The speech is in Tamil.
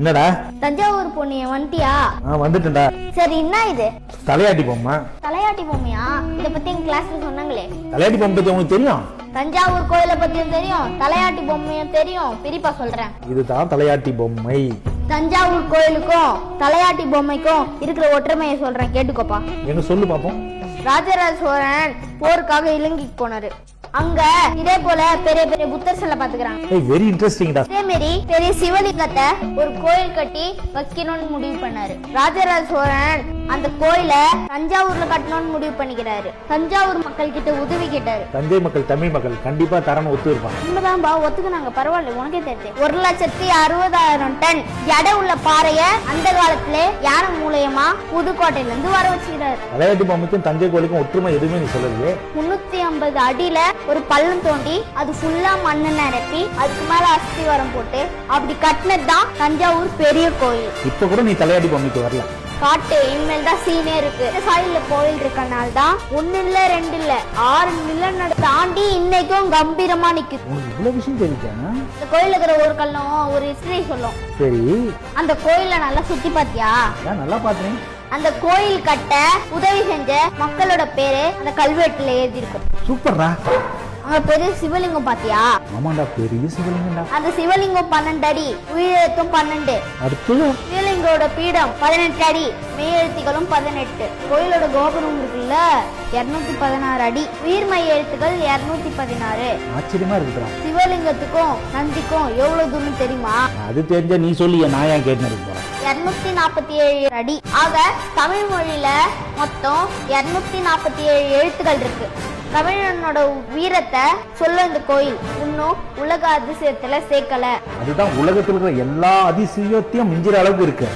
என்னடா தஞ்சாவூர் பொண்ணிய வந்துட்டியா? வந்துட்டேன்டா. சரி, என்ன இது? தலையாட்டி பொம்மை. தலையாட்டி பொம்மையா? இத பத்தி எங்க கிளாஸ்ல சொன்னாங்களே. தலையாட்டி பொம்மை பத்தி உங்களுக்கு தெரியும்? தஞ்சாவூர் கோயிலை பத்தியும் தெரியும், தலையாட்டி பொம்மையும் தெரியும். பிரிப்பா சொல்றேன். இதுதான் தலையாட்டி பொம்மை. தஞ்சாவூர் கோயிலுக்கும் தலையாட்டி பொம்மைக்கும் இருக்கிற ஒற்றுமையை சொல்றேன், கேட்டுக்கோப்பா. எங்க சொல்லு பாப்போம். ராஜராஜ சோழன் போருக்காக இலங்கைக்கு போனாரு. அங்க இதே போல பெரிய பெரிய புத்தர் சிலை பாத்துக்கிறாங்க. வெரி இன்ட்ரெஸ்டிங்டா. இதே மாதிரி பெரிய சிவலிங்கத்தை ஒரு கோயில் கட்டி வைக்கணும்னு முடிவு பண்ணாரு. ராஜராஜ சோழன் அந்த கோயில தஞ்சாவூர்ல கட்டணும்னு முடிவு பண்ணிக்கிறாரு. தஞ்சாவூர் மக்கள் கிட்ட உதவி கேட்டாரு. தஞ்சை மக்கள், தமிழ் மக்கள் கண்டிப்பா தரணும் ஒத்து இருப்பாங்க. உண்மைதான்பா, ஒத்துக்குனாங்க. பரவாயில்ல, உனக்கே தெரிஞ்சு 1,60,60,000 டன் எடை உள்ள பாறைய அந்த காலத்துல யானை மூலயமா புதுக்கோட்டையில இருந்து வர வச்சுக்கிறாரு. தலையாட்டி பொம்மைக்கும் தஞ்சை கோயிலுக்கும் ஒற்றுமை எதுவுமே நீ சொல்லலையே. 350 அடியில ஒரு பள்ளம் தோண்டி அது ஃபுல்லா மண்ணு நிரப்பி அதுக்கு மேல அஸ்திவாரம் போட்டு அப்படி கட்டினதுதான் தஞ்சாவூர் பெரிய கோயில். இப்ப கூட நீ தலையாட்டி பொம்மைக்கு வரலாம். காட்டு இனிமேல் தான் சீனே இருக்கு. சாயில கோயில் இருக்கனால தான் 1 இல்ல 2 இல்ல 6 நில தாண்டி இன்னைக்கும் கம்பீரமா நிக்குது. உங்களுக்கு இவ்வளவு விஷயம் தெரியுமா? இந்த கோயில இருக்கிற ஒரு கல்லும் ஒரு ஹிஸ்டரி சொல்லும். சரி, அந்த கோயில நல்லா சுத்தி பாத்தியா? நல்லா பாத்தேன். அந்த கோயில் கட்ட உதவி செஞ்ச மக்களோட பேரு அந்த கல்வெட்டுல எழுதி இருக்கு. சூப்பர்ரா. அங்க பெரிய சிவலிங்கம் பாத்தியா? ஆமாண்டா, பெரிய சிவலிங்கம்டா. அந்த சிவலிங்கம் 12 அடி, உயிரெழுத்தும் 12. அடுத்து சிவலிங்கோட பீடம் 18 அடி, மெய்யெழுத்துகளும் 18. கோயிலோட கோபுரம் இருக்குல்ல 216 அடி, உயிர்மெய் எழுத்துக்கள் 216. ஆச்சரியமா இருக்குடா. சிவலிங்கத்துக்கும் நந்திக்கும் எவ்வளவு தூரம் தெரியுமா? அது தெரிஞ்ச நீ சொல்லி நான் ஏன் கேட்டு போறேன். 247 அடி. ஆக தமிழ் மொழியில மொத்தம் 247 எழுத்துக்கள் இருக்கு. தமிழனோட வீரத்தை சொல்ல இந்த கோயில் இன்னும் உலக அதிசயத்துல சேர்க்கல. அதுதான் உலகத்துல இருக்கிற எல்லா அதிசயத்தையும் மிஞ்சிற அளவுக்கு இருக்கு.